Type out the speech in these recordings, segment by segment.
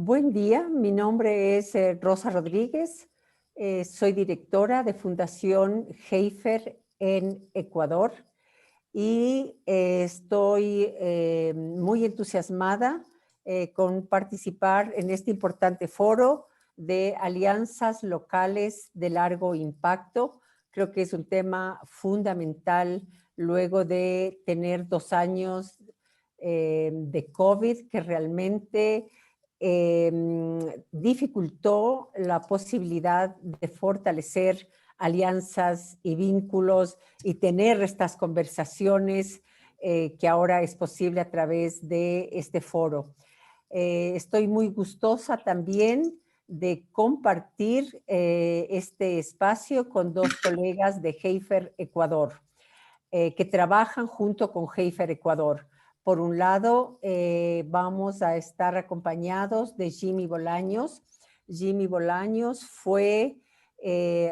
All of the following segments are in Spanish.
Buen día, mi nombre es Rosa Rodríguez, soy directora de Fundación Heifer en Ecuador y estoy muy entusiasmada con participar en este importante foro de alianzas locales de largo impacto. Creo que es un tema fundamental luego de tener 2 años de COVID que realmente dificultó la posibilidad de fortalecer alianzas y vínculos y tener estas conversaciones que ahora es posible a través de este foro. Estoy muy gustosa también de compartir este espacio con 2 colegas de Heifer Ecuador, que trabajan junto con Heifer Ecuador. Por un lado, vamos a estar acompañados de Jimmy Bolaños. Jimmy Bolaños fue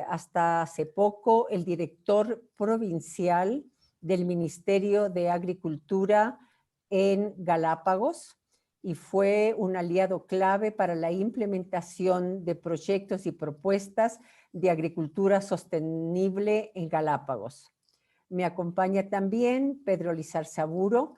hasta hace poco el director provincial del Ministerio de Agricultura en Galápagos y fue un aliado clave para la implementación de proyectos y propuestas de agricultura sostenible en Galápagos. Me acompaña también Pedro Lizarzaburo.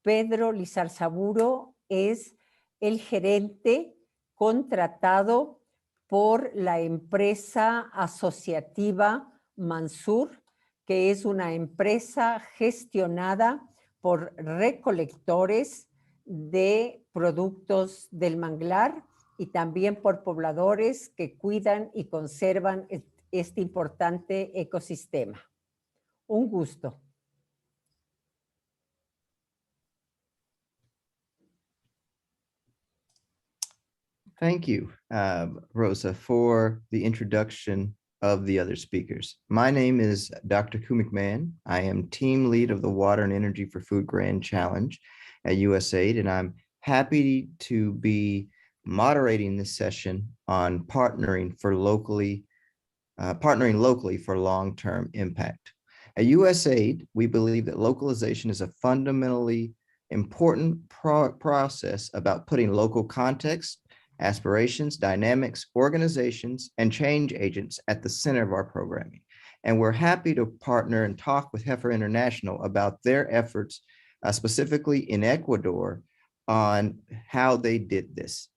Pedro Lizarzaburo es el gerente contratado por la empresa asociativa Mansur, que es una empresa gestionada por recolectores de productos del manglar y también por pobladores que cuidan y conservan este importante ecosistema. Un gusto. Thank you, Rosa, for the introduction of the other speakers. My name is Dr. Ku McMahon. I am team lead of the Water and Energy for Food Grand Challenge at USAID, and I'm happy to be moderating this session on partnering locally for long-term impact. At USAID, we believe that localization is a fundamentally important process about putting local context, aspirations, dynamics, organizations, and change agents at the center of our programming. And we're happy to partner and talk with Heifer International about their efforts, specifically in Ecuador, on how they did this.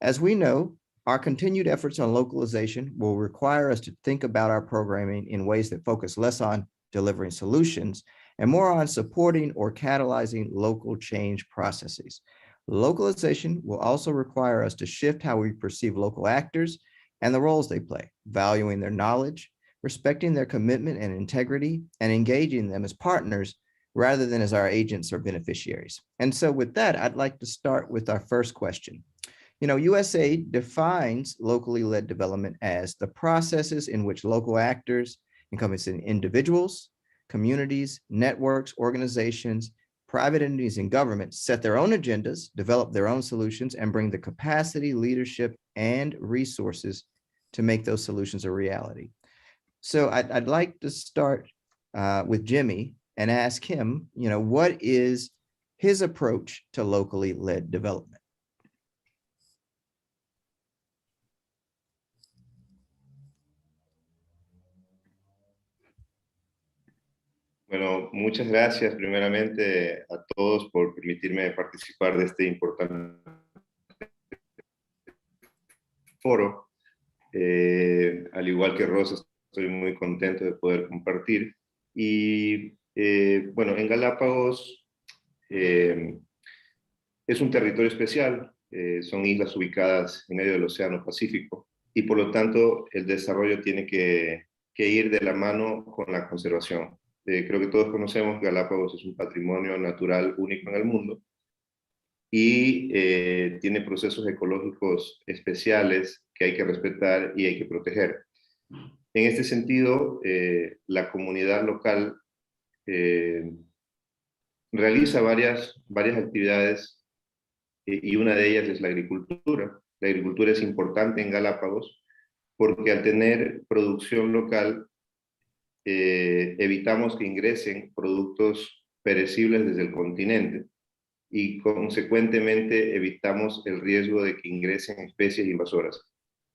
As we know, our continued efforts on localization will require us to think about our programming in ways that focus less on delivering solutions and more on supporting or catalyzing local change processes. Localization will also require us to shift how we perceive local actors and the roles they play, valuing their knowledge, respecting their commitment and integrity, and engaging them as partners rather than as our agents or beneficiaries. And so with that, I'd like to start with our first question. You know, USAID defines locally led development as the processes in which local actors, encompassing individuals, communities, networks, organizations, private entities, and governments set their own agendas, develop their own solutions, and bring the capacity, leadership, and resources to make those solutions a reality. So I'd like to start with Jimmy and ask him, you know, what is his approach to locally led development? Bueno, muchas gracias primeramente a todos por permitirme participar de este importante foro. Al igual que Rosa, estoy muy contento de poder compartir. Y bueno, en Galápagos es un territorio especial, son islas ubicadas en medio del Océano Pacífico y por lo tanto el desarrollo tiene que ir de la mano con la conservación. Creo que todos conocemos que Galápagos es un patrimonio natural único en el mundo y tiene procesos ecológicos especiales que hay que respetar y hay que proteger. En este sentido, la comunidad local realiza varias actividades y una de ellas es la agricultura. La agricultura es importante en Galápagos porque al tener producción local evitamos que ingresen productos perecibles desde el continente y consecuentemente evitamos el riesgo de que ingresen especies invasoras.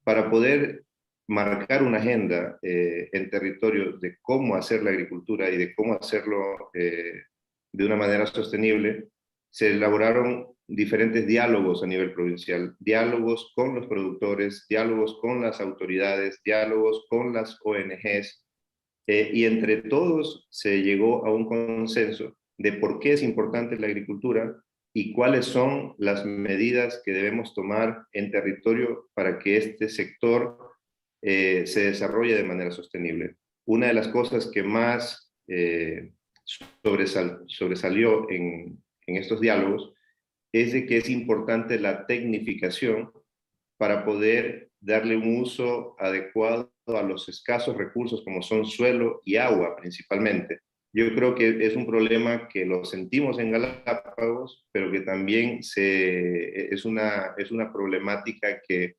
Para poder marcar una agenda en territorio de cómo hacer la agricultura y de cómo hacerlo de una manera sostenible, se elaboraron diferentes diálogos a nivel provincial, diálogos con los productores, diálogos con las autoridades, diálogos con las ONGs, y entre todos se llegó a un consenso de por qué es importante la agricultura y cuáles son las medidas que debemos tomar en territorio para que este sector se desarrolle de manera sostenible. Una de las cosas que más sobresalió en estos diálogos es de que es importante la tecnificación para poder darle un uso adecuado a los escasos recursos como son suelo y agua principalmente. Yo creo que es un problema que lo sentimos en Galápagos, pero que también es una problemática que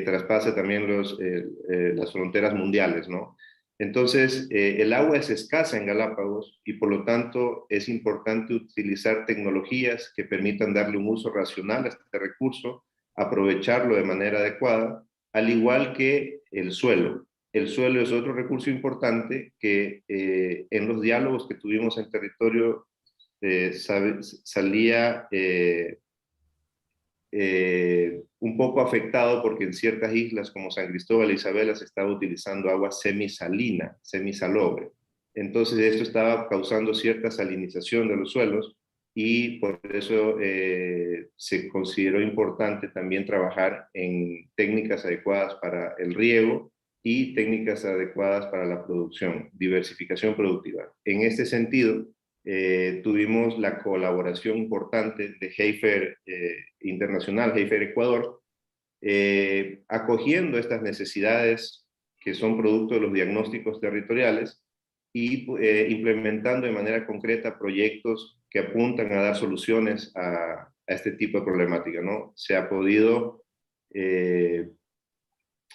traspasa también las fronteras mundiales, ¿no? Entonces, el agua es escasa en Galápagos y por lo tanto es importante utilizar tecnologías que permitan darle un uso racional a este recurso, aprovecharlo de manera adecuada, al igual que el suelo. El suelo es otro recurso importante que en los diálogos que tuvimos en territorio salía un poco afectado porque en ciertas islas como San Cristóbal e Isabela se estaba utilizando agua semisalina, semisalobre. Entonces esto estaba causando cierta salinización de los suelos y por eso se consideró importante también trabajar en técnicas adecuadas para el riego y técnicas adecuadas para la producción, diversificación productiva. En este sentido, tuvimos la colaboración importante de Heifer Internacional, Heifer Ecuador, acogiendo estas necesidades que son producto de los diagnósticos territoriales y implementando de manera concreta proyectos que apuntan a dar soluciones a este tipo de problemática, ¿no? Se ha podido,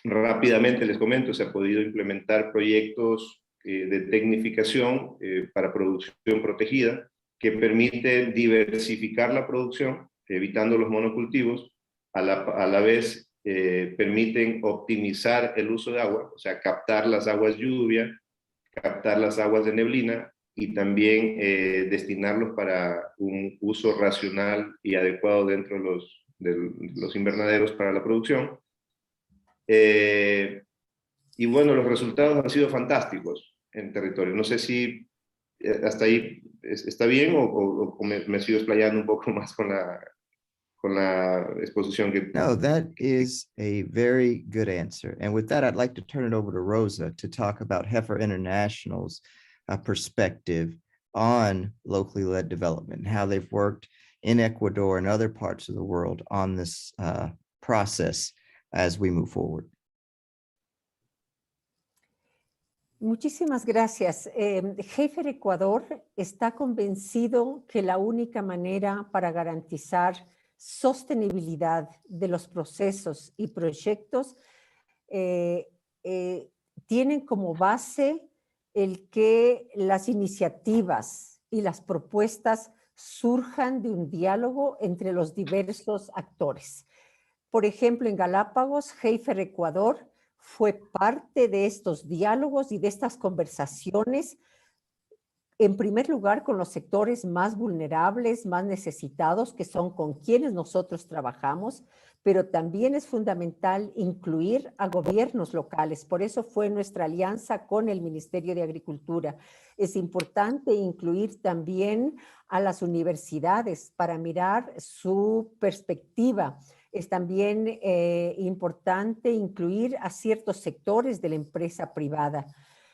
rápidamente les comento, se ha podido implementar proyectos de tecnificación para producción protegida que permite diversificar la producción, evitando los monocultivos, a la vez permiten optimizar el uso de agua, o sea, captar las aguas lluvia, captar las aguas de neblina y también destinarlos para un uso racional y adecuado dentro de los invernaderos para la producción. Y bueno, los resultados han sido fantásticos en territorio. No sé si hasta ahí está bien o me sigo explayando un poco más con la exposición que... No, that is a very good answer. And with that, I'd like to turn it over to Rosa to talk about Heifer International's perspective on locally led development and how they've worked in Ecuador and other parts of the world on this process as we move forward. Muchísimas gracias. Heifer Ecuador está convencido que la única manera para garantizar sostenibilidad de los procesos y proyectos tienen como base el que las iniciativas y las propuestas surjan de un diálogo entre los diversos actores. Por ejemplo, en Galápagos, Heifer Ecuador fue parte de estos diálogos y de estas conversaciones, en primer lugar con los sectores más vulnerables, más necesitados, que son con quienes nosotros trabajamos, pero también es fundamental incluir a gobiernos locales. Por eso fue nuestra alianza con el Ministerio de Agricultura. Es importante incluir también a las universidades para mirar su perspectiva. Es también importante incluir a ciertos sectores de la empresa privada.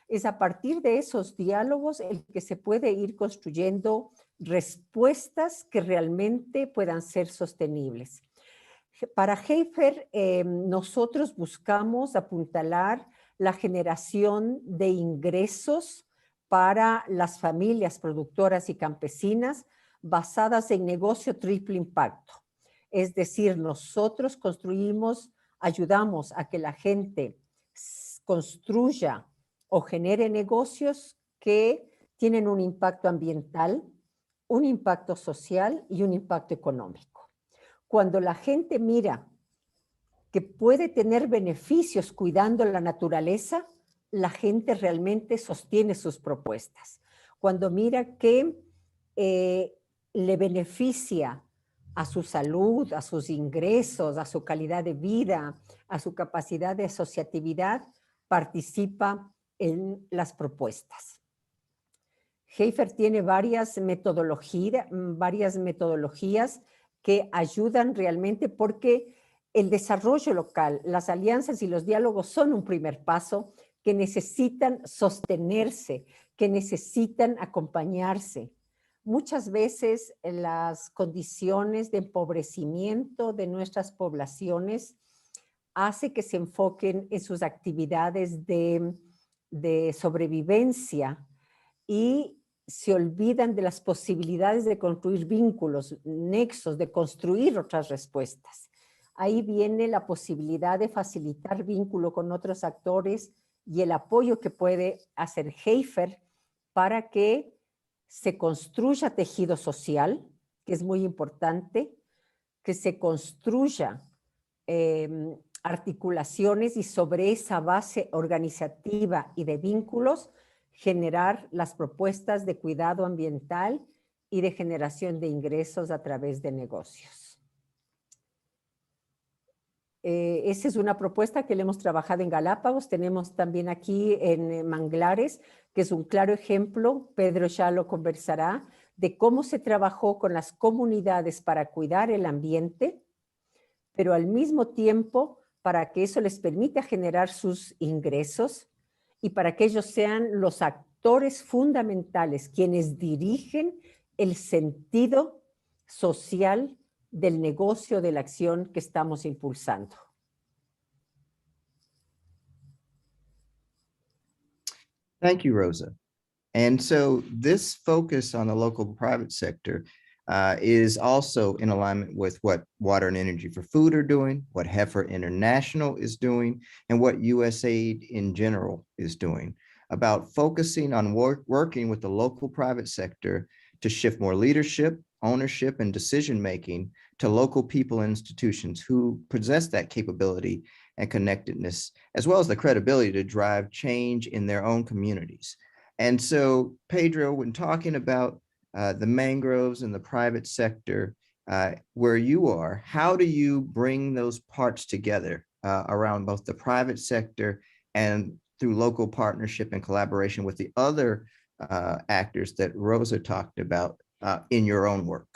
Es a partir de esos diálogos el que se puede ir construyendo respuestas que realmente puedan ser sostenibles. Para Heifer, nosotros buscamos apuntalar la generación de ingresos para las familias productoras y campesinas basadas en negocio triple impacto. Es decir, nosotros construimos, ayudamos a que la gente construya o genere negocios que tienen un impacto ambiental, un impacto social y un impacto económico. Cuando la gente mira que puede tener beneficios cuidando la naturaleza, la gente realmente sostiene sus propuestas. Cuando mira que le beneficia a su salud, a sus ingresos, a su calidad de vida, a su capacidad de asociatividad, participa en las propuestas. Hafer tiene varias metodologías que ayudan realmente porque el desarrollo local, las alianzas y los diálogos son un primer paso que necesitan sostenerse, que necesitan acompañarse. Muchas veces las condiciones de empobrecimiento de nuestras poblaciones hace que se enfoquen en sus actividades de sobrevivencia y se olvidan de las posibilidades de construir vínculos, nexos, de construir otras respuestas. Ahí viene la posibilidad de facilitar vínculo con otros actores y el apoyo que puede hacer Hafer para que se construya tejido social, que es muy importante, que se construya articulaciones y sobre esa base organizativa y de vínculos generar las propuestas de cuidado ambiental y de generación de ingresos a través de negocios. Esa es una propuesta que le hemos trabajado en Galápagos. Tenemos también aquí en Manglares, que es un claro ejemplo, Pedro ya lo conversará, de cómo se trabajó con las comunidades para cuidar el ambiente, pero al mismo tiempo para que eso les permita generar sus ingresos y para que ellos sean los actores fundamentales, quienes dirigen el sentido social del negocio, de la acción que estamos impulsando. Thank you, Rosa. And so this focus on the local private sector is also in alignment with what Water and Energy for Food are doing, what Heifer International is doing, and what USAID in general is doing, about focusing on working with the local private sector to shift more leadership, ownership, and decision-making to local people and institutions who possess that capability and connectedness, as well as the credibility to drive change in their own communities. And so, Pedro, when talking about the mangroves and the private sector, where you are, how do you bring those parts together around both the private sector and through local partnership and collaboration with the other actors that Rosa talked about in your own work?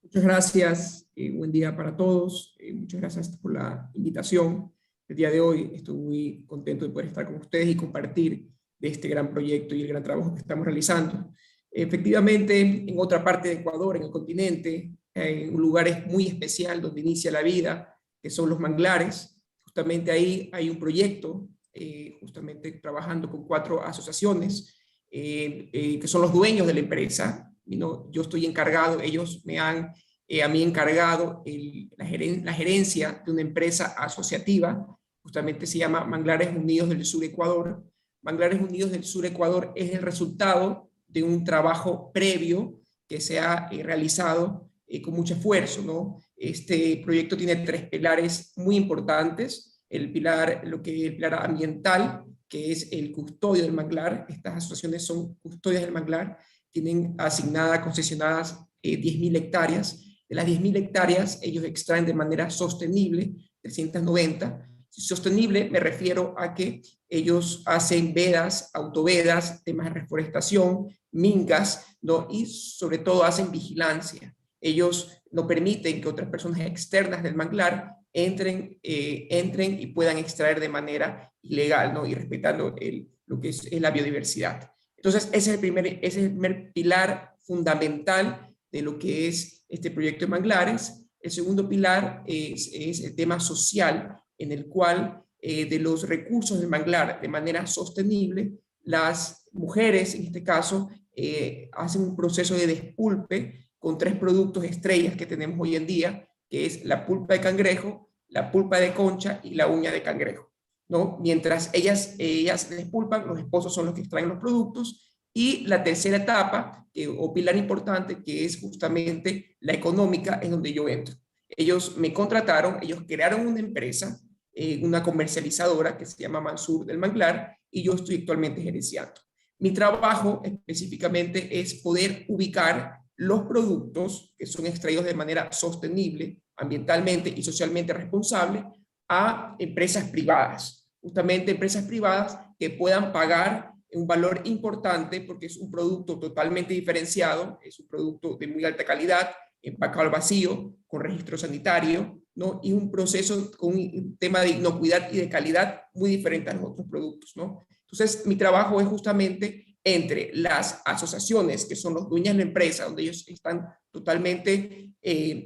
Muchas gracias, buen día para todos, muchas gracias por la invitación. El día de hoy estoy muy contento de poder estar con ustedes y compartir de este gran proyecto y el gran trabajo que estamos realizando. Efectivamente, en otra parte de Ecuador, en el continente, en un lugar muy especial donde inicia la vida, que son los manglares, justamente ahí hay un proyecto, justamente trabajando con 4 asociaciones, que son los dueños de la empresa. Yo estoy encargado, ellos me han a mí encargado la gerencia de una empresa asociativa, justamente se llama Manglares Unidos del Sur Ecuador. Manglares Unidos del Sur Ecuador es el resultado de un trabajo previo que se ha realizado con mucho esfuerzo, ¿no? Este proyecto tiene 3 pilares muy importantes. El pilar ambiental, que es el custodio del manglar. Estas asociaciones son custodias del manglar, tienen asignadas, concesionadas 10.000 hectáreas. De las 10.000 hectáreas, ellos extraen de manera sostenible 390. Sostenible me refiero a que ellos hacen vedas, autovedas, temas de reforestación, mincas, ¿no? Y sobre todo hacen vigilancia. Ellos no permiten que otras personas externas del manglar entren y puedan extraer de manera ilegal, ¿no? Y respetando lo que es la biodiversidad. Entonces, ese es el primer pilar fundamental de lo que es este proyecto de manglares. El segundo pilar es el tema social, en el cual de los recursos del manglar de manera sostenible, las mujeres en este caso hacen un proceso de despulpe con 3 productos estrellas que tenemos hoy en día, que es la pulpa de cangrejo, la pulpa de concha y la uña de cangrejo. ¿no? Mientras ellas despulpan, los esposos son los que extraen los productos. Y la tercera etapa, o pilar importante, que es justamente la económica, es donde yo entro. Ellos me contrataron, ellos crearon una empresa, una comercializadora que se llama Mansur del Manglar, y yo estoy actualmente gerenciando. Mi trabajo específicamente es poder ubicar los productos que son extraídos de manera sostenible, ambientalmente y socialmente responsable, a empresas privadas, justamente empresas privadas que puedan pagar un valor importante porque es un producto totalmente diferenciado, es un producto de muy alta calidad, empacado al vacío, con registro sanitario, ¿no? Y un proceso con un tema de inocuidad y de calidad muy diferente a los otros productos, ¿no? Entonces, mi trabajo es justamente entre las asociaciones, que son los dueños de la empresa, donde ellos están totalmente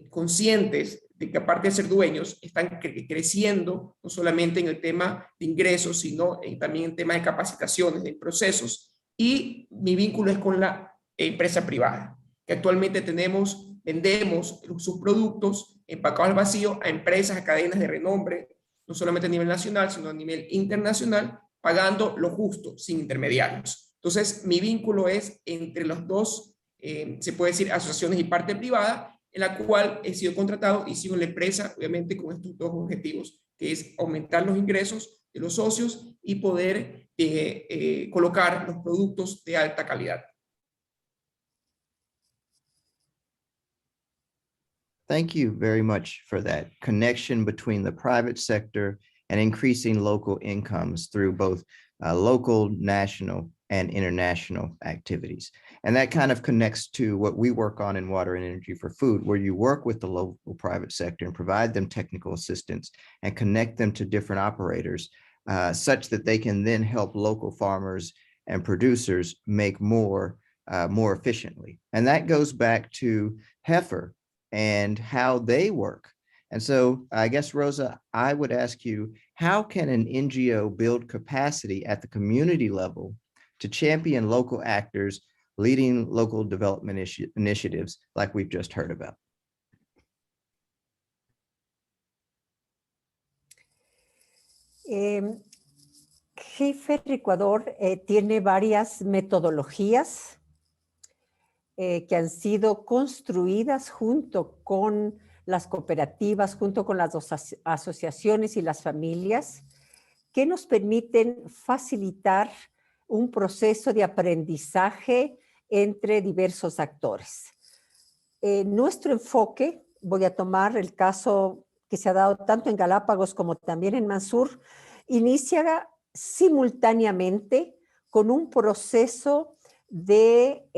conscientes de que aparte de ser dueños, están creciendo no solamente en el tema de ingresos, sino también en tema de capacitaciones, de procesos. Y mi vínculo es con la empresa privada, que actualmente vendemos sus productos empacados al vacío a empresas, a cadenas de renombre, no solamente a nivel nacional, sino a nivel internacional, pagando lo justo, sin intermediarios. Entonces, mi vínculo es entre los dos, se puede decir, asociaciones y parte privada, en la cual he sido contratado y sigo en la empresa, obviamente con estos dos objetivos, que es aumentar los ingresos de los socios y poder colocar los productos de alta calidad. Thank you very much for that connection between the private sector and increasing local incomes through both local, national, and international activities. And that kind of connects to what we work on in Water and Energy for Food, where you work with the local private sector and provide them technical assistance and connect them to different operators such that they can then help local farmers and producers make more efficiently. And that goes back to Heifer and how they work. And so I guess, Rosa, I would ask you, how can an NGO build capacity at the community level to champion local actors leading local development initiatives like we've just heard about? Heifer Ecuador tiene varias metodologías que han sido construidas junto con las cooperativas, junto con las asociaciones y las familias, que nos permiten facilitar un proceso de aprendizaje entre diversos actores. Nuestro enfoque, voy a tomar el caso que se ha dado tanto en Galápagos como también en Mansur, inicia simultáneamente con un proceso de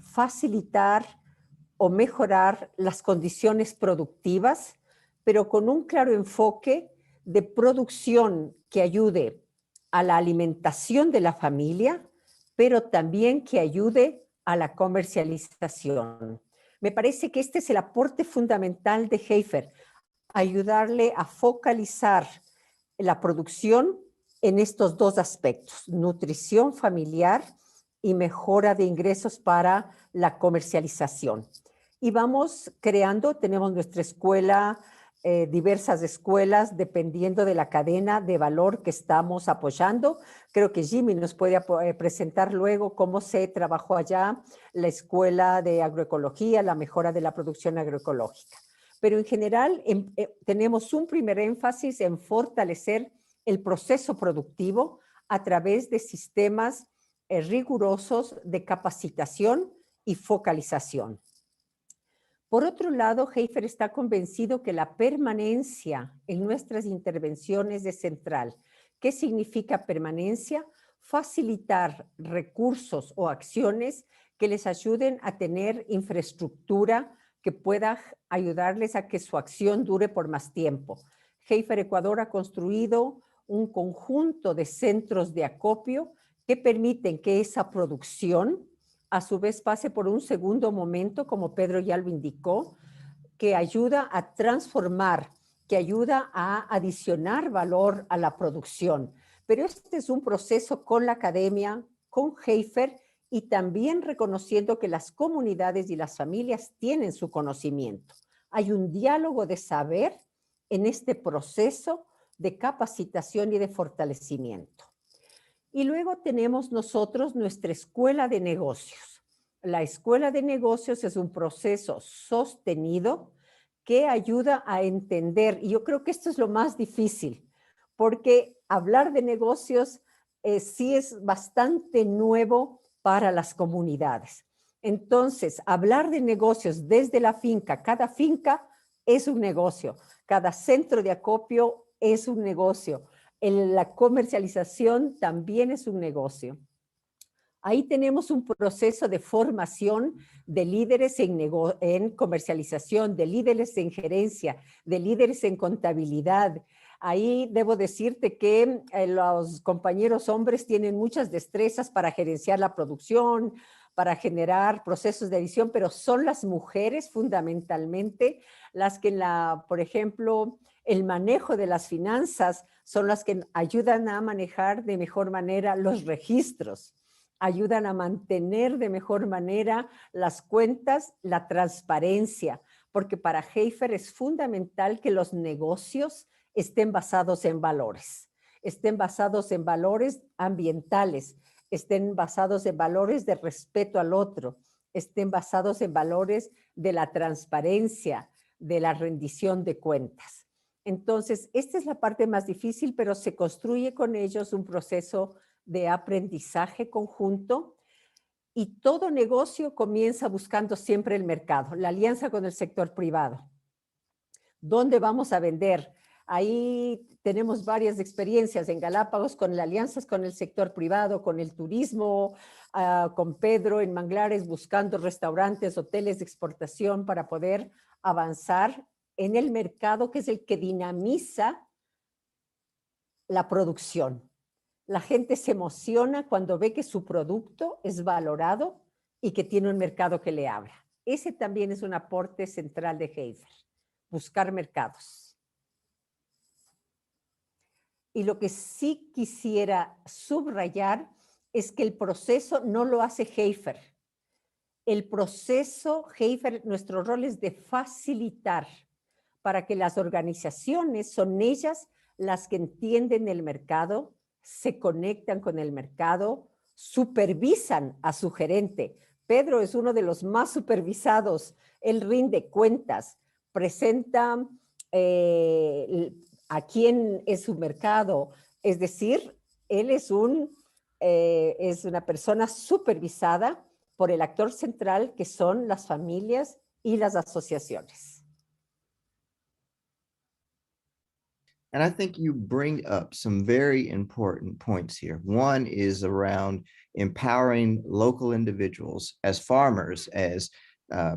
facilitar o mejorar las condiciones productivas, pero con un claro enfoque de producción que ayude a la alimentación de la familia, pero también que ayude a la comercialización. Me parece que este es el aporte fundamental de Heifer, ayudarle a focalizar la producción en estos dos aspectos, nutrición familiar y mejora de ingresos para la comercialización. Y vamos creando, tenemos nuestra escuela, diversas escuelas, dependiendo de la cadena de valor que estamos apoyando. Creo que Jimmy nos puede presentar luego cómo se trabajó allá la escuela de agroecología, la mejora de la producción agroecológica. Pero en general tenemos un primer énfasis en fortalecer el proceso productivo a través de sistemas rigurosos de capacitación y focalización. Por otro lado, Heifer está convencido que la permanencia en nuestras intervenciones es central. ¿Qué significa permanencia? Facilitar recursos o acciones que les ayuden a tener infraestructura que pueda ayudarles a que su acción dure por más tiempo. Heifer Ecuador ha construido un conjunto de centros de acopio que permiten que esa producción a su vez pase por un segundo momento, como Pedro ya lo indicó, que ayuda a transformar, que ayuda a adicionar valor a la producción. Pero este es un proceso con la academia, con Heifer, y también reconociendo que las comunidades y las familias tienen su conocimiento. Hay un diálogo de saber en este proceso de capacitación y de fortalecimiento. Y luego tenemos nosotros nuestra escuela de negocios. La escuela de negocios es un proceso sostenido que ayuda a entender, y yo creo que esto es lo más difícil, porque hablar de negocios sí es bastante nuevo para las comunidades. Entonces, hablar de negocios desde la finca, cada finca es un negocio, cada centro de acopio es un negocio, la comercialización también es un negocio. Ahí tenemos un proceso de formación de líderes en comercialización, de líderes en gerencia, de líderes en contabilidad. Ahí debo decirte que los compañeros hombres tienen muchas destrezas para gerenciar la producción, para generar procesos de edición, pero son las mujeres fundamentalmente las que, por ejemplo, el manejo de las finanzas son las que ayudan a manejar de mejor manera los registros, ayudan a mantener de mejor manera las cuentas, la transparencia, porque para Heifer es fundamental que los negocios estén basados en valores ambientales, estén basados en valores de respeto al otro, estén basados en valores de la transparencia, de la rendición de cuentas. Entonces, esta es la parte más difícil, pero se construye con ellos un proceso de aprendizaje conjunto y todo negocio comienza buscando siempre el mercado, la alianza con el sector privado. ¿Dónde vamos a vender? Ahí tenemos varias experiencias en Galápagos con las alianzas con el sector privado, con el turismo, con Pedro en Manglares buscando restaurantes, hoteles de exportación para poder avanzar en el mercado que es el que dinamiza la producción. La gente se emociona cuando ve que su producto es valorado y que tiene un mercado que le abra. Ese también es un aporte central de Heifer, buscar mercados. Y lo que sí quisiera subrayar es que el proceso no lo hace Heifer. El proceso Heifer, nuestro rol es de facilitar para que las organizaciones, son ellas las que entienden el mercado, se conectan con el mercado, supervisan a su gerente. Pedro es uno de los más supervisados, él rinde cuentas, presenta a quién es su mercado, es decir, él es una persona supervisada por el actor central que son las familias y las asociaciones. And I think you bring up some very important points here. One is around empowering local individuals as farmers, as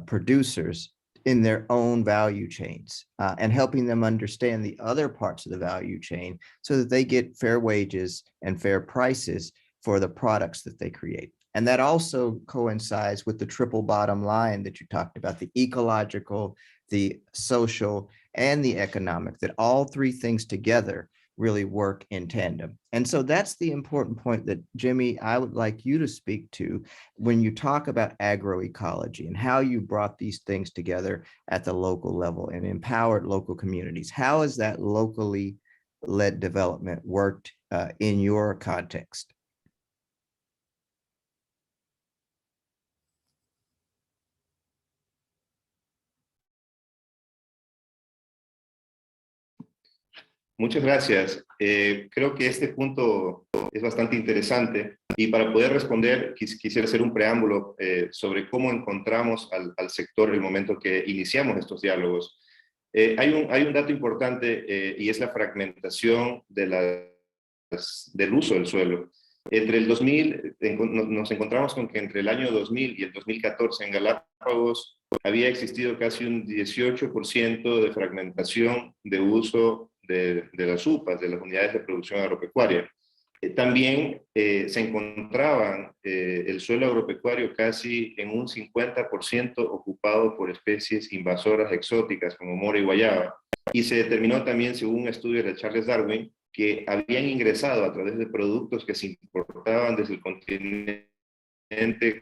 producers in their own value chains, and helping them understand the other parts of the value chain so that they get fair wages and fair prices for the products that they create. And that also coincides with the triple bottom line that you talked about, the ecological, the social, and the economic, that all three things together really work in tandem. And so that's the important point that, Jimmy, I would like you to speak to when you talk about agroecology and how you brought these things together at the local level and empowered local communities. How has that locally led development worked in your context? Muchas gracias. Creo que este punto es bastante interesante y para poder responder quisiera hacer un preámbulo sobre cómo encontramos al sector en el momento que iniciamos estos diálogos. Hay un dato importante y es la fragmentación del uso del suelo. Entre el 2000, nos encontramos con que entre el año 2000 y el 2014 en Galápagos había existido casi un 18% de fragmentación de uso de las UPAs, de las unidades de producción agropecuaria. También se encontraban el suelo agropecuario casi en un 50% ocupado por especies invasoras exóticas como mora y guayaba. Y se determinó también, según un estudio de Charles Darwin, que habían ingresado a través de productos que se importaban desde el continente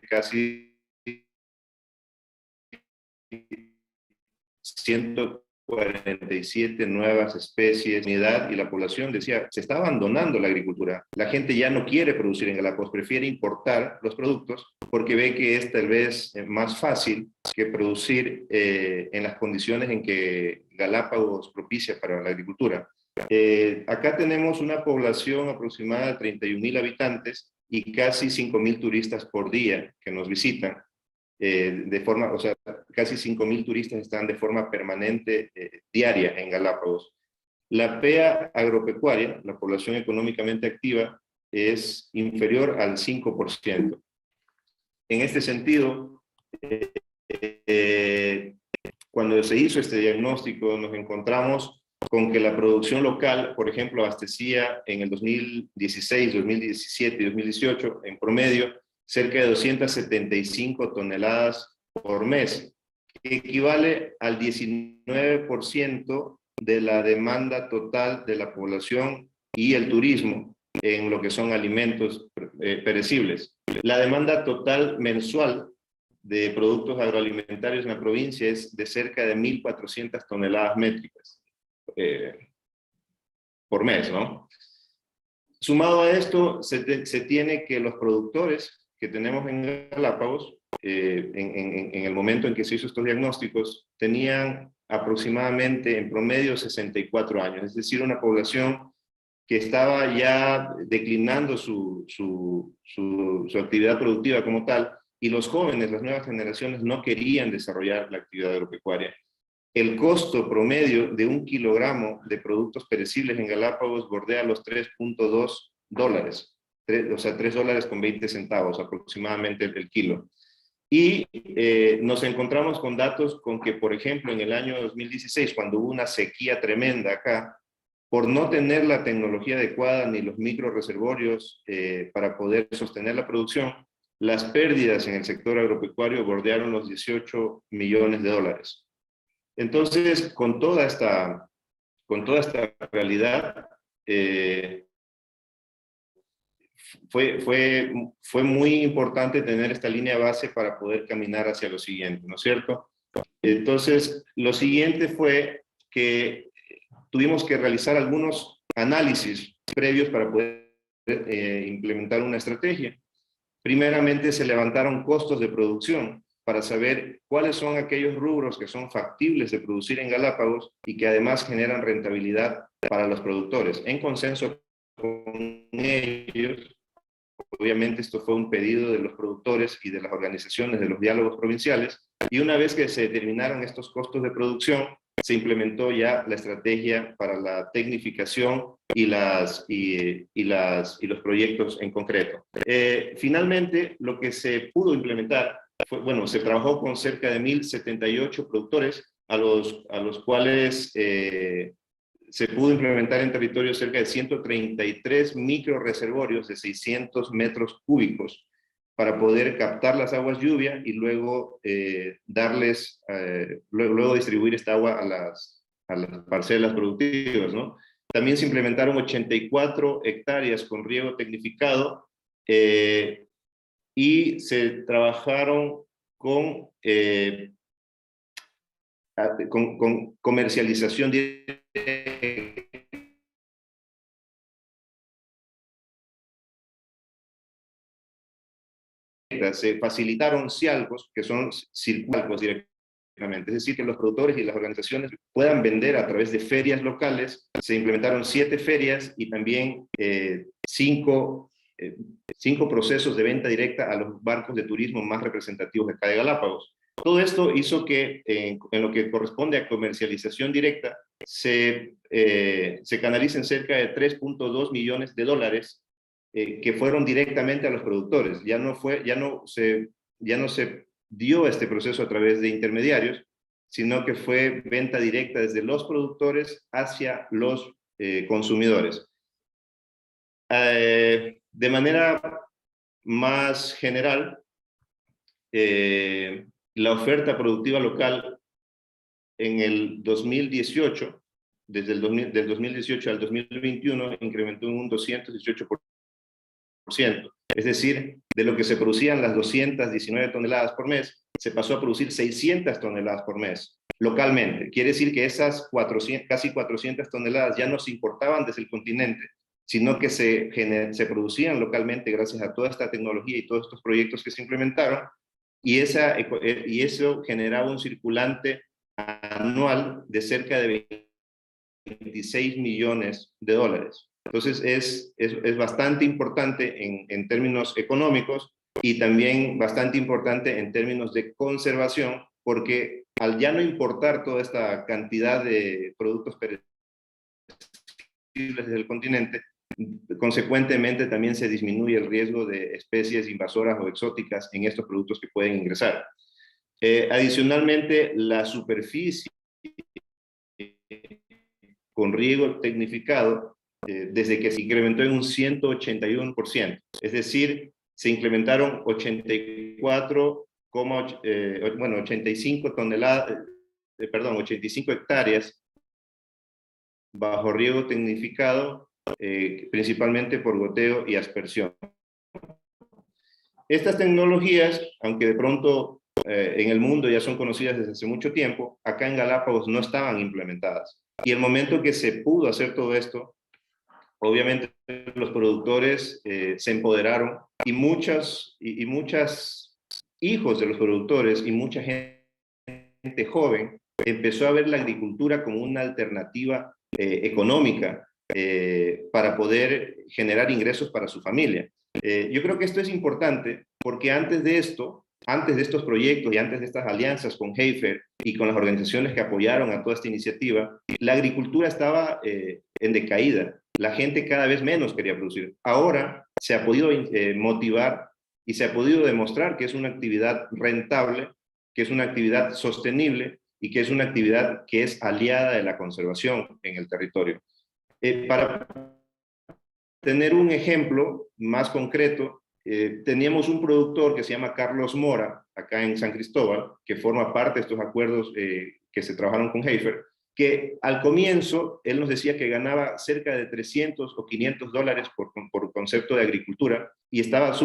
casi 47 nuevas especies, unidad, y la población decía, se está abandonando la agricultura. La gente ya no quiere producir en Galápagos, prefiere importar los productos porque ve que es tal vez más fácil que producir en las condiciones en que Galápagos propicia para la agricultura. Acá tenemos una población aproximada de 31,000 habitantes y casi 5,000 turistas por día que nos visitan. O sea, casi 5,000 turistas están de forma permanente, diaria en Galápagos. La PEA agropecuaria, la población económicamente activa, es inferior al 5%. En este sentido, cuando se hizo este diagnóstico, nos encontramos con que la producción local, por ejemplo, abastecía en el 2016, 2017 y 2018, en promedio, cerca de 275 toneladas por mes, que equivale al 19% de la demanda total de la población y el turismo en lo que son alimentos perecibles. La demanda total mensual de productos agroalimentarios en la provincia es de cerca de 1.400 toneladas métricas por mes, ¿no? Sumado a esto, se tiene que los productores que tenemos en Galápagos, en el momento en que se hizo estos diagnósticos, tenían aproximadamente en promedio 64 años, es decir, una población que estaba ya declinando su actividad productiva como tal, y los jóvenes, las nuevas generaciones, no querían desarrollar la actividad agropecuaria. El costo promedio de 1 kilogramo de productos perecibles en Galápagos bordea los $3.2, o sea, $3.20 aproximadamente el kilo. Y nos encontramos con datos con que, por ejemplo, en el año 2016, cuando hubo una sequía tremenda acá, por no tener la tecnología adecuada ni los microreservorios para poder sostener la producción, las pérdidas en el sector agropecuario bordearon los $18 millones. Entonces, con toda esta realidad, fue muy importante tener esta línea base para poder caminar hacia lo siguiente, ¿no es cierto? Entonces, lo siguiente fue que tuvimos que realizar algunos análisis previos para poder implementar una estrategia. Primeramente, se levantaron costos de producción para saber cuáles son aquellos rubros que son factibles de producir en Galápagos y que además generan rentabilidad para los productores. En consenso con ellos, obviamente esto fue un pedido de los productores y de las organizaciones de los diálogos provinciales, y una vez que se determinaron estos costos de producción, se implementó ya la estrategia para la tecnificación y los proyectos en concreto. Finalmente, lo que se pudo implementar fue, bueno, se trabajó con cerca de 1.078 productores, a los cuales se pudo implementar en territorio cerca de 133 microreservorios de 600 metros cúbicos para poder captar las aguas lluvia y luego luego distribuir esta agua a las parcelas productivas, ¿no? También se implementaron 84 hectáreas con riego tecnificado y se trabajaron con comercialización directa. Se facilitaron cialcos, que son circualcos directamente, es decir, que los productores y las organizaciones puedan vender a través de ferias locales. Se implementaron 7 ferias y también 5 procesos de venta directa a los barcos de turismo más representativos de acá de Galápagos. Todo esto hizo que, en lo que corresponde a comercialización directa, se canalicen cerca de $3.2 millones que fueron directamente a los productores. Ya no se dio este proceso a través de intermediarios, sino que fue venta directa desde los productores hacia los consumidores. De manera más general, la oferta productiva local en el 2018, del 2018 al 2021, incrementó en un 218%. Es decir, de lo que se producían las 219 toneladas por mes, se pasó a producir 600 toneladas por mes. localmente. Quiere decir que esas casi 400 toneladas ya no se importaban desde el continente, sino que se producían localmente gracias a toda esta tecnología y todos estos proyectos que se implementaron, y eso generaba un circulante anual de cerca de 26 millones de dólares. Entonces es bastante importante en términos económicos y también bastante importante en términos de conservación, porque al ya no importar toda esta cantidad de productos perecibles desde el continente, consecuentemente también se disminuye el riesgo de especies invasoras o exóticas en estos productos que pueden ingresar. Adicionalmente, la superficie con riego tecnificado, desde que se incrementó en un 181%, es decir, se incrementaron 85 hectáreas bajo riego tecnificado, principalmente por goteo y aspersión. Estas tecnologías, aunque de pronto en el mundo ya son conocidas desde hace mucho tiempo, acá en Galápagos no estaban implementadas. Y el momento que se pudo hacer todo esto, obviamente los productores se empoderaron y muchas hijos de los productores y mucha gente joven empezó a ver la agricultura como una alternativa económica para poder generar ingresos para su familia. Yo creo que esto es importante porque antes de estos proyectos y antes de estas alianzas con Heifer y con las organizaciones que apoyaron a toda esta iniciativa, la agricultura estaba en decaída. La gente cada vez menos quería producir. Ahora se ha podido motivar y se ha podido demostrar que es una actividad rentable, que es una actividad sostenible y que es una actividad que es aliada de la conservación en el territorio. Para tener un ejemplo más concreto, teníamos un productor que se llama Carlos Mora, acá en San Cristóbal, que forma parte de estos acuerdos que se trabajaron con Heifer, que al comienzo él nos decía que ganaba cerca de 300 o 500 dólares por concepto de agricultura y estaba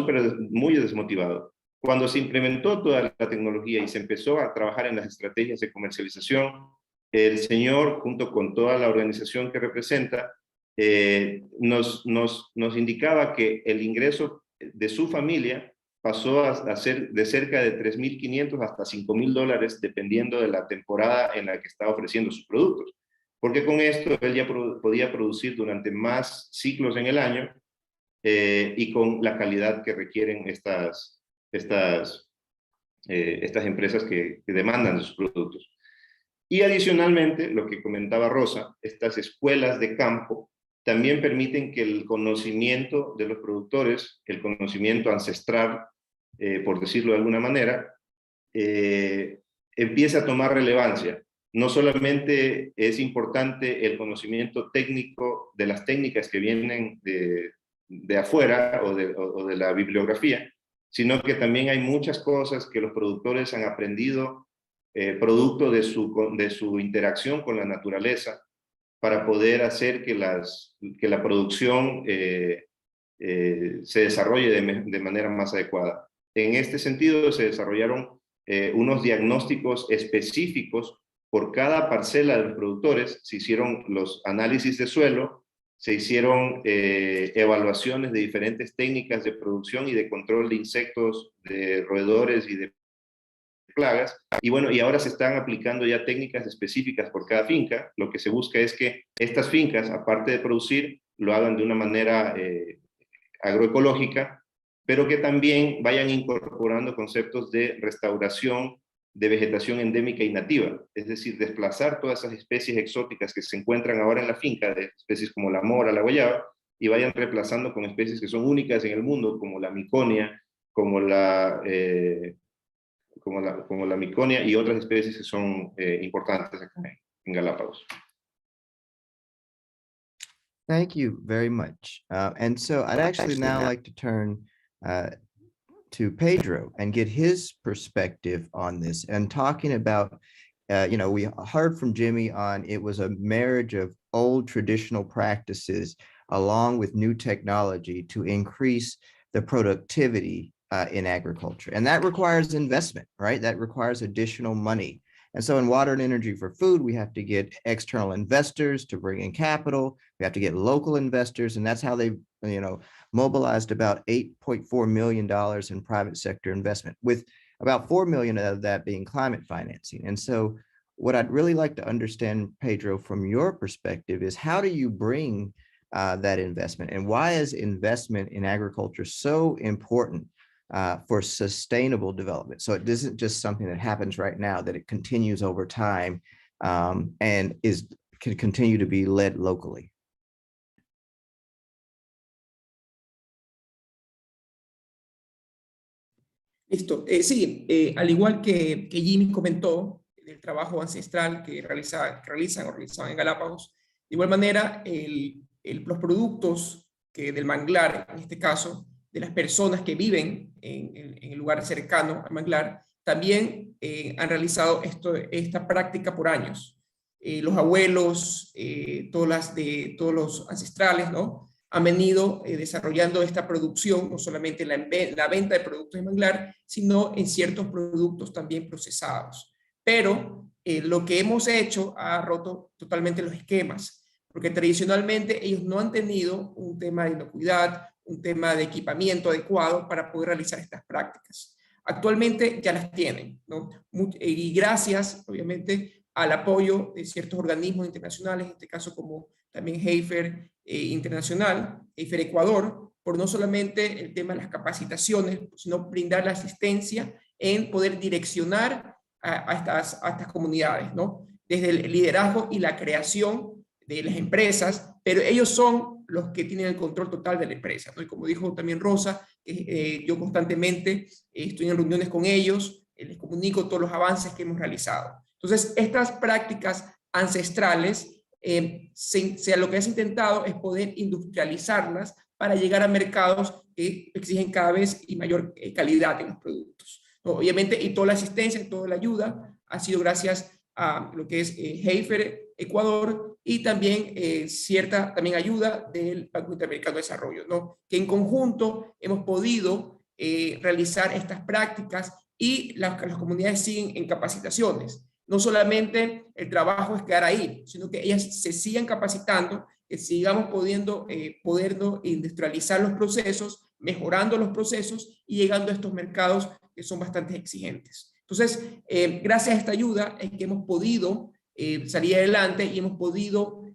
muy desmotivado. Cuando se implementó toda la tecnología y se empezó a trabajar en las estrategias de comercialización, el señor, junto con toda la organización que representa, nos indicaba que el ingreso de su familia pasó a ser de cerca de 3.500 hasta 5.000 dólares, dependiendo de la temporada en la que estaba ofreciendo sus productos. Porque con esto él ya podía producir durante más ciclos en el año y con la calidad que requieren estas empresas que demandan de sus productos. Y adicionalmente, lo que comentaba Rosa, estas escuelas de campo también permiten que el conocimiento de los productores, el conocimiento ancestral, por decirlo de alguna manera, empiece a tomar relevancia. No solamente es importante el conocimiento técnico de las técnicas que vienen de afuera o de la bibliografía, sino que también hay muchas cosas que los productores han aprendido producto de su interacción con la naturaleza para poder hacer que la producción se desarrolle de manera más adecuada. En este sentido, se desarrollaron unos diagnósticos específicos por cada parcela de los productores. Se hicieron los análisis de suelo, se hicieron evaluaciones de diferentes técnicas de producción y de control de insectos, de roedores y de plagas, y bueno, y ahora se están aplicando ya técnicas específicas por cada finca. Lo que se busca es que estas fincas, aparte de producir, lo hagan de una manera agroecológica, pero que también vayan incorporando conceptos de restauración de vegetación endémica y nativa, es decir, desplazar todas esas especies exóticas que se encuentran ahora en la finca, de especies como la mora, la guayaba, y vayan reemplazando con especies que son únicas en el mundo, como la miconia, como la miconia y otras especies que son importantes acá en Galápagos. Thank you very much. And so I'd actually now like to turn to Pedro and get his perspective on this, and talking about, we heard from Jimmy on it was a marriage of old traditional practices along with new technology to increase the productivity in agriculture. And that requires investment, right? That requires additional money. And so in water and energy for food, we have to get external investors to bring in capital. We have to get local investors. And that's how they, mobilized about $8.4 million in private sector investment, with about 4 million of that being climate financing. And so what I'd really like to understand, Pedro, from your perspective is how do you bring that investment, and why is investment in agriculture so important for sustainable development? So it isn't just something that happens right now, that it continues over time and can continue to be led locally. Listo. Sí, al igual que Jimmy comentó, el trabajo ancestral que realizan o realizaban en Galápagos, de igual manera, los productos del manglar, en este caso, de las personas que viven en el lugar cercano al manglar, también han realizado esta práctica por años. Los abuelos, todos los ancestrales, ¿no?, han venido desarrollando esta producción, no solamente la venta de productos de manglar, sino en ciertos productos también procesados. Pero lo que hemos hecho ha roto totalmente los esquemas, porque tradicionalmente ellos no han tenido un tema de inocuidad, un tema de equipamiento adecuado para poder realizar estas prácticas. Actualmente ya las tienen, ¿no? Y gracias, obviamente, al apoyo de ciertos organismos internacionales, en este caso como también Heifer Internacional, Heifer Ecuador, por no solamente el tema de las capacitaciones, sino brindar la asistencia en poder direccionar a estas comunidades, ¿no?, desde el liderazgo y la creación de las empresas, pero ellos son los que tienen el control total de la empresa, ¿no? Y como dijo también Rosa, yo constantemente estoy en reuniones con ellos, les comunico todos los avances que hemos realizado. Entonces, estas prácticas ancestrales, lo que has intentado es poder industrializarlas para llegar a mercados que exigen cada vez y mayor calidad en los productos, ¿no? Obviamente, y toda la asistencia, toda la ayuda ha sido gracias a lo que es Heifer Ecuador y también cierta ayuda del Banco Interamericano de Desarrollo, ¿no?, que en conjunto hemos podido realizar estas prácticas, y las comunidades siguen en capacitaciones. No solamente el trabajo es quedar ahí, sino que ellas se sigan capacitando, que sigamos pudiendo industrializar los procesos, mejorando los procesos y llegando a estos mercados que son bastante exigentes. Entonces, gracias a esta ayuda es que hemos podido salir adelante y hemos podido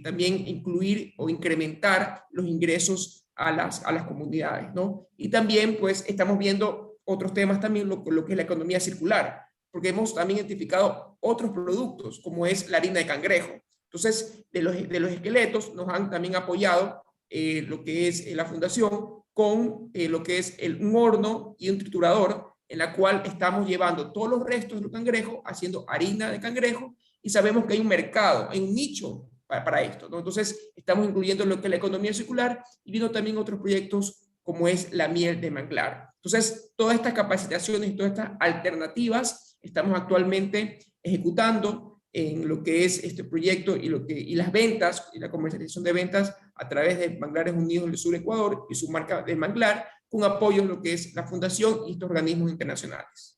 también incluir o incrementar los ingresos a las comunidades, ¿no? Y también, pues, estamos viendo otros temas también, lo que es la economía circular, porque hemos también identificado otros productos, como es la harina de cangrejo. Entonces, de los esqueletos nos han también apoyado lo que es la fundación con lo que es un horno y un triturador, en la cual estamos llevando todos los restos de los cangrejos, haciendo harina de cangrejo, y sabemos que hay un mercado, hay un nicho para esto, ¿no? Entonces, estamos incluyendo lo que es la economía circular y viendo también otros proyectos como es la miel de manglar. Entonces, todas estas capacitaciones y todas estas alternativas estamos actualmente ejecutando en lo que es este proyecto y las ventas y la comercialización de ventas a través de Manglares Unidos del Sur Ecuador y su marca de manglar, con apoyo de lo que es la fundación y estos organismos internacionales.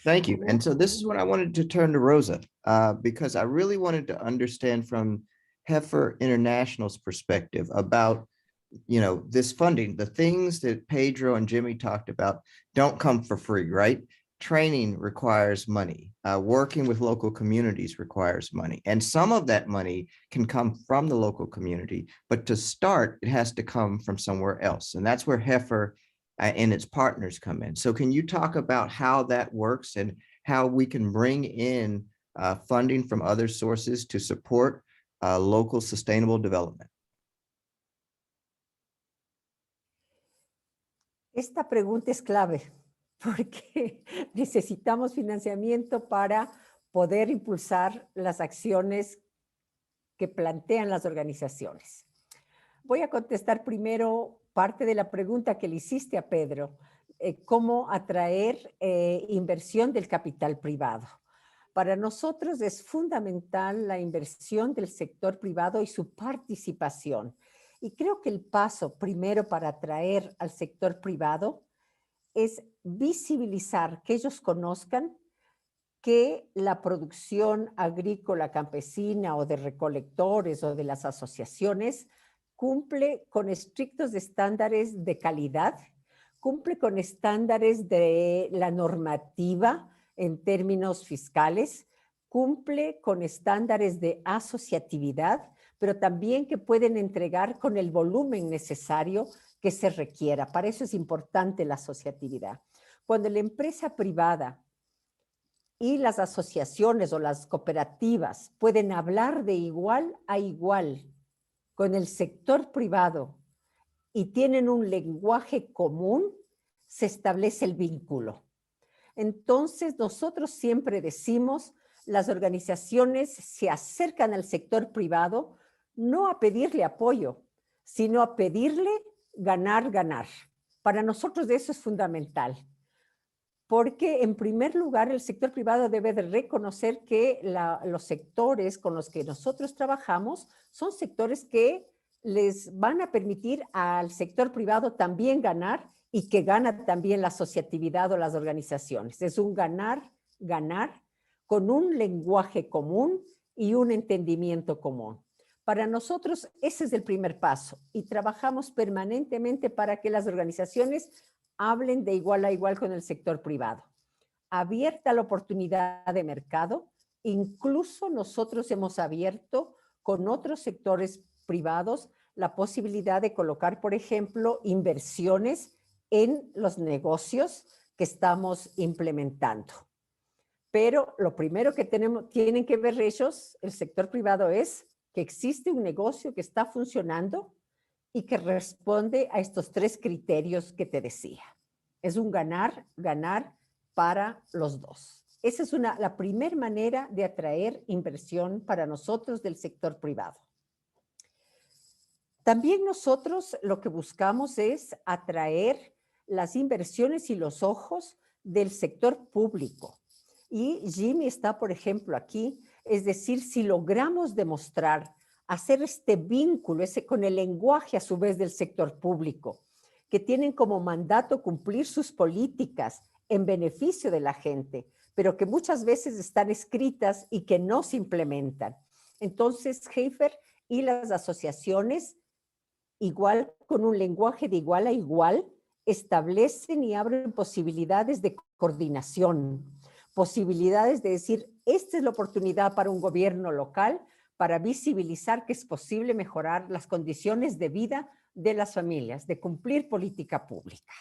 Thank you. And so this is when I wanted to turn to Rosa, because I really wanted to understand from Heifer International's perspective about, this funding. The things that Pedro and Jimmy talked about don't come for free, right? Training requires money. Working with local communities requires money. And some of that money can come from the local community, but to start, it has to come from somewhere else. And that's where Heifer and its partners come in. So can you talk about how that works and how we can bring in funding from other sources to support local sustainable development? Esta pregunta es clave porque necesitamos financiamiento para poder impulsar las acciones que plantean las organizaciones. Voy a contestar primero parte de la pregunta que le hiciste a Pedro, cómo atraer inversión del capital privado. Para nosotros es fundamental la inversión del sector privado y su participación. Y creo que el paso primero para atraer al sector privado es visibilizar, que ellos conozcan que la producción agrícola campesina o de recolectores o de las asociaciones cumple con estrictos estándares de calidad, cumple con estándares de la normativa en términos fiscales, cumple con estándares de asociatividad, pero también que pueden entregar con el volumen necesario que se requiera. Para eso es importante la asociatividad. Cuando la empresa privada y las asociaciones o las cooperativas pueden hablar de igual a igual con el sector privado y tienen un lenguaje común, se establece el vínculo. Entonces, nosotros siempre decimos, las organizaciones se acercan al sector privado no a pedirle apoyo, sino a pedirle ganar, ganar. Para nosotros eso es fundamental. Porque en primer lugar el sector privado debe de reconocer que los sectores con los que nosotros trabajamos son sectores que les van a permitir al sector privado también ganar y que gana también la asociatividad o las organizaciones. Es un ganar, ganar con un lenguaje común y un entendimiento común. Para nosotros ese es el primer paso y trabajamos permanentemente para que las organizaciones hablen de igual a igual con el sector privado. Abierta la oportunidad de mercado, incluso nosotros hemos abierto con otros sectores privados la posibilidad de colocar, por ejemplo, inversiones en los negocios que estamos implementando. Pero lo primero que tienen que ver ellos, el sector privado, es que existe un negocio que está funcionando y que responde a estos tres criterios que te decía. Es un ganar, ganar para los dos. Esa es la primera manera de atraer inversión para nosotros del sector privado. También nosotros lo que buscamos es atraer las inversiones y los ojos del sector público. Y Jimmy está, por ejemplo, aquí, es decir, si logramos demostrar hacer este vínculo con el lenguaje a su vez del sector público, que tienen como mandato cumplir sus políticas en beneficio de la gente, pero que muchas veces están escritas y que no se implementan. Entonces, Heifer y las asociaciones, igual con un lenguaje de igual a igual, establecen y abren posibilidades de coordinación, posibilidades de decir, esta es la oportunidad para un gobierno local para visibilizar que es posible mejorar las condiciones de vida de las familias, de cumplir política pública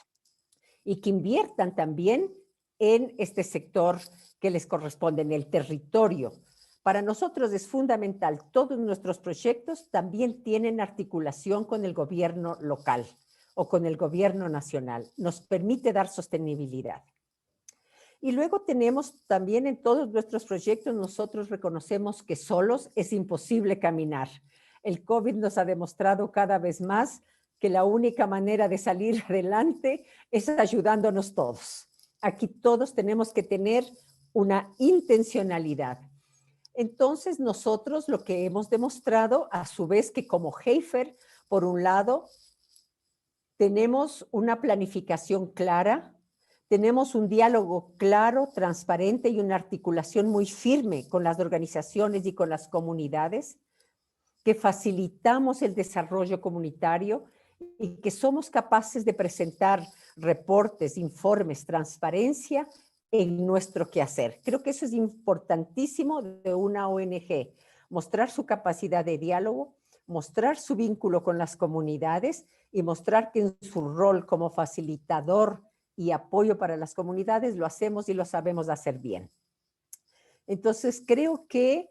y que inviertan también en este sector que les corresponde, en el territorio. Para nosotros es fundamental, todos nuestros proyectos también tienen articulación con el gobierno local o con el gobierno nacional. Nos permite dar sostenibilidad. Y luego tenemos también en todos nuestros proyectos, nosotros reconocemos que solos es imposible caminar. El COVID nos ha demostrado cada vez más que la única manera de salir adelante es ayudándonos todos. Aquí todos tenemos que tener una intencionalidad. Entonces nosotros lo que hemos demostrado, a su vez que como Heifer, por un lado, tenemos una planificación clara, tenemos un diálogo claro, transparente y una articulación muy firme con las organizaciones y con las comunidades, que facilitamos el desarrollo comunitario y que somos capaces de presentar reportes, informes, transparencia en nuestro quehacer. Creo que eso es importantísimo de una ONG, mostrar su capacidad de diálogo, mostrar su vínculo con las comunidades y mostrar que en su rol como facilitador y apoyo para las comunidades lo hacemos y lo sabemos hacer bien. Entonces creo que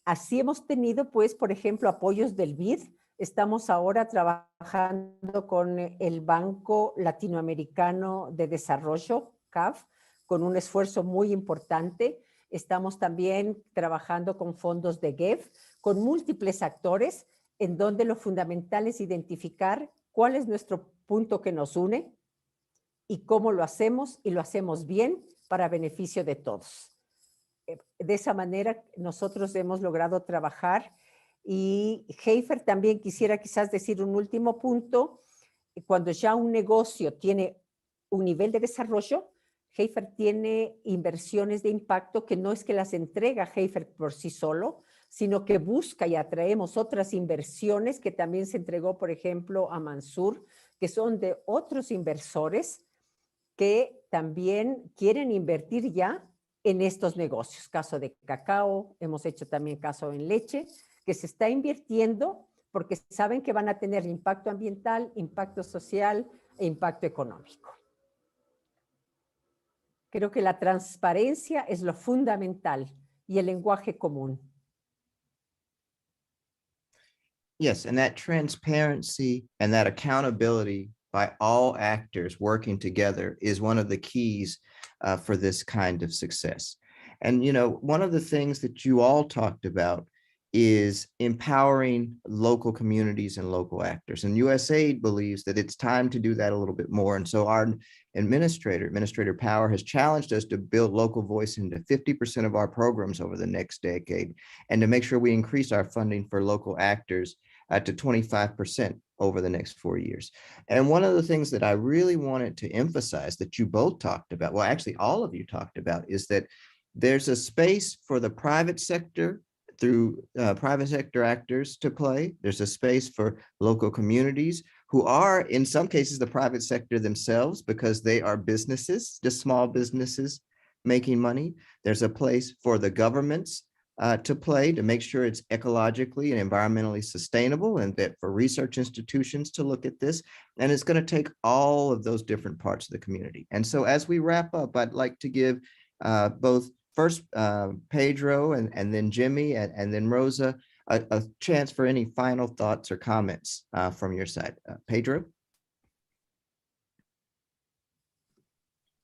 así hemos tenido, pues, por ejemplo, apoyos del BID. Estamos ahora trabajando con el Banco Latinoamericano de Desarrollo, CAF, con un esfuerzo muy importante. Estamos también trabajando con fondos de GEF, con múltiples actores, en donde lo fundamental es identificar cuál es nuestro punto que nos une y cómo lo hacemos, y lo hacemos bien para beneficio de todos. De esa manera nosotros hemos logrado trabajar Y Heifer también quisiera quizás decir un último punto. Cuando ya un negocio tiene un nivel de desarrollo, Heifer tiene inversiones de impacto que no es que las entrega Heifer por sí solo, sino que busca y atraemos otras inversiones que también se entregó, por ejemplo, a Mansur, que son de otros inversores que también quieren invertir ya en estos negocios. Caso de cacao, hemos hecho también caso en leche, que se está invirtiendo porque saben que van a tener impacto ambiental, impacto social e impacto económico. Creo que la transparencia es lo fundamental y el lenguaje común. Yes, and that transparency and that accountability by all actors working together is one of the keys for this kind of success. And, you know, one of the things that you all talked about is empowering local communities and local actors. And USAID believes that it's time to do that a little bit more. And so our Administrator Power, has challenged us to build local voice into 50% of our programs over the next decade, and to make sure we increase our funding for local actors to 25% over the next 4 years. And one of the things that I really wanted to emphasize that you both talked about, well, actually all of you talked about, is that there's a space for the private sector through private sector actors to play. There's a space for local communities who are, in some cases, the private sector themselves, because they are businesses, just small businesses making money. There's a place for the governments to play to make sure it's ecologically and environmentally sustainable, and that for research institutions to look at this. And it's going to take all of those different parts of the community. And so as we wrap up, I'd like to give both first Pedro and then Jimmy and then Rosa a chance for any final thoughts or comments from your side. Pedro?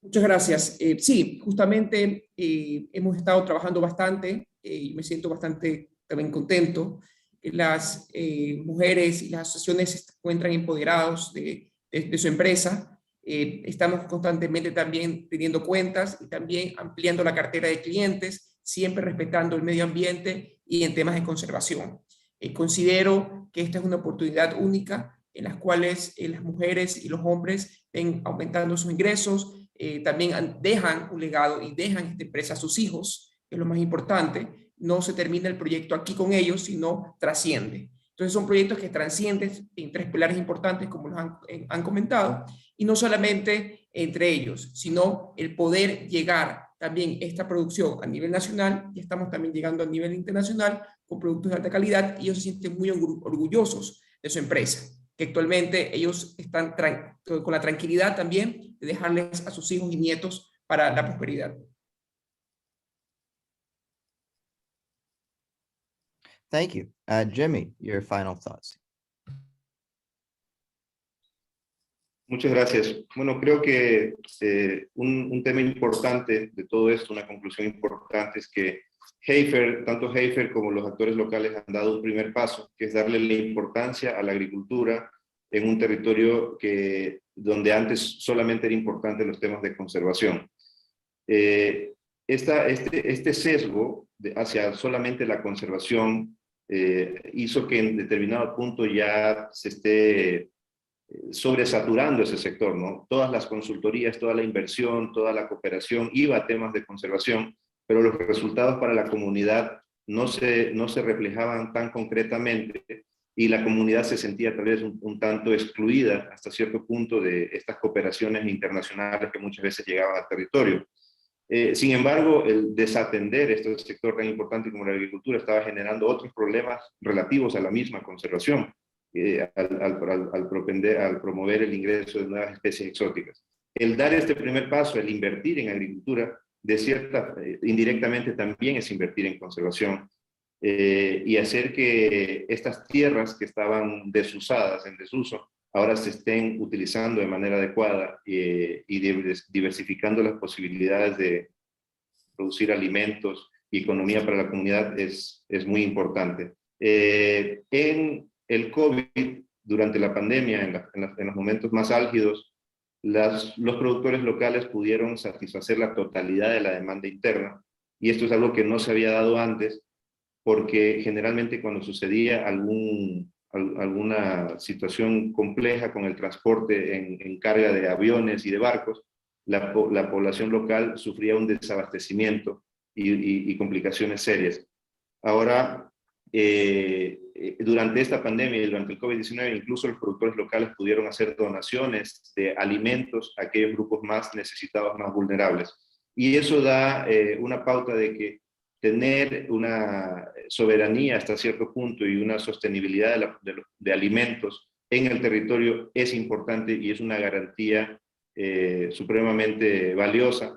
Muchas gracias. Sí, justamente hemos estado trabajando bastante y me siento bastante también contento. Las mujeres y las asociaciones se encuentran empoderados de su empresa. Estamos constantemente también teniendo cuentas y también ampliando la cartera de clientes, siempre respetando el medio ambiente y en temas de conservación. Considero que esta es una oportunidad única en las cuales las mujeres y los hombres ven aumentando sus ingresos, también dejan un legado y dejan esta empresa a sus hijos, que es lo más importante. No se termina el proyecto aquí con ellos, sino trasciende. Entonces son proyectos que trascienden en 3 pilares importantes, como los han comentado, y no solamente entre ellos, sino el poder llegar también esta producción a nivel nacional, y estamos también llegando a nivel internacional con productos de alta calidad, y ellos se sienten muy orgullosos de su empresa, que actualmente ellos están con la tranquilidad también de dejarles a sus hijos y nietos para la prosperidad. Thank you. Jimmy, your final thoughts. Muchas gracias. Bueno, creo que un tema importante de todo esto, una conclusión importante, es que tanto Heifer como los actores locales han dado un primer paso, que es darle la importancia a la agricultura en un territorio donde antes solamente era importante los temas de conservación. Este sesgo hacia solamente la conservación hizo que en determinado punto ya se esté sobresaturando ese sector, ¿no? Todas las consultorías, toda la inversión, toda la cooperación iba a temas de conservación, pero los resultados para la comunidad no se reflejaban tan concretamente, y la comunidad se sentía tal vez un tanto excluida hasta cierto punto de estas cooperaciones internacionales que muchas veces llegaban al territorio. Sin embargo, el desatender este sector tan importante como la agricultura estaba generando otros problemas relativos a la misma conservación, al promover el ingreso de nuevas especies exóticas. El dar este primer paso, el invertir en agricultura, indirectamente también es invertir en conservación, y hacer que estas tierras que estaban desusadas, en desuso, ahora se estén utilizando de manera adecuada y diversificando las posibilidades de producir alimentos y economía para la comunidad es muy importante. En el COVID, durante la pandemia, en los momentos más álgidos, los productores locales pudieron satisfacer la totalidad de la demanda interna, y esto es algo que no se había dado antes, porque generalmente cuando sucedía alguna situación compleja con el transporte en carga de aviones y de barcos, la población local sufría un desabastecimiento y complicaciones serias. Ahora, durante esta pandemia y durante el COVID-19, incluso los productores locales pudieron hacer donaciones de alimentos a aquellos grupos más necesitados, más vulnerables. Y eso da una pauta de que tener una soberanía hasta cierto punto y una sostenibilidad de alimentos en el territorio es importante y es una garantía supremamente valiosa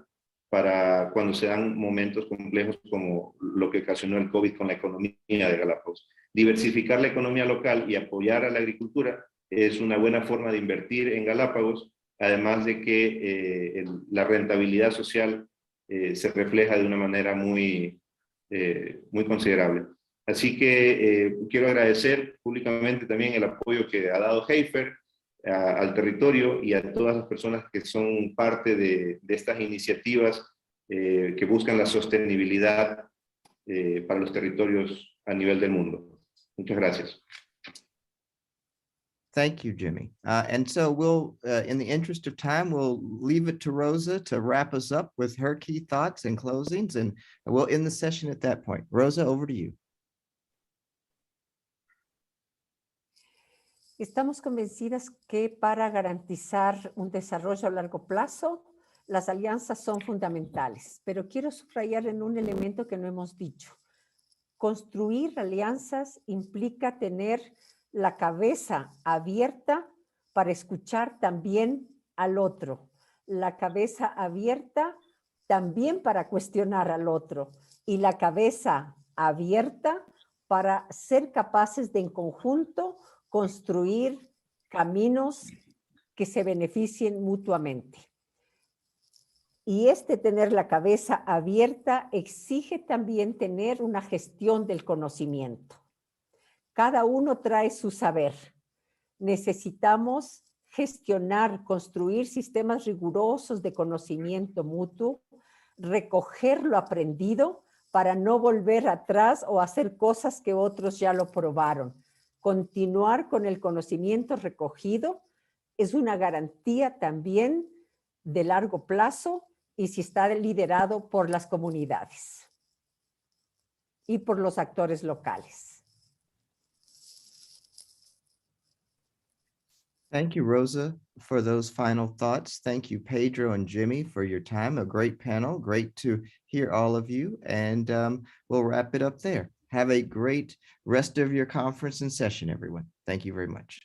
para cuando se dan momentos complejos como lo que ocasionó el COVID con la economía de Galápagos. Diversificar la economía local y apoyar a la agricultura es una buena forma de invertir en Galápagos, además de que la rentabilidad social se refleja de una manera muy considerable. Así que quiero agradecer públicamente también el apoyo que ha dado Heifer al territorio y a todas las personas que son parte de estas iniciativas que buscan la sostenibilidad para los territorios a nivel del mundo. Muchas gracias. Thank you, Jimmy. And so we'll, in the interest of time, we'll leave it to Rosa to wrap us up with her key thoughts and closings, and we'll end the session at that point. Rosa, over to you. Estamos convencidas que para garantizar un desarrollo a largo plazo, las alianzas son fundamentales, pero quiero subrayar en un elemento que no hemos dicho. Construir alianzas implica tener la cabeza abierta para escuchar también al otro, la cabeza abierta también para cuestionar al otro y la cabeza abierta para ser capaces de en conjunto construir caminos que se beneficien mutuamente. Y tener la cabeza abierta exige también tener una gestión del conocimiento. Cada uno trae su saber. Necesitamos gestionar, construir sistemas rigurosos de conocimiento mutuo, recoger lo aprendido para no volver atrás o hacer cosas que otros ya lo probaron. Continuar con el conocimiento recogido es una garantía también de largo plazo y si está liderado por las comunidades y por los actores locales. Thank you, Rosa, for those final thoughts. Thank you, Pedro and Jimmy, for your time. A great panel. Great to hear all of you. And we'll wrap it up there. Have a great rest of your conference and session, everyone. Thank you very much.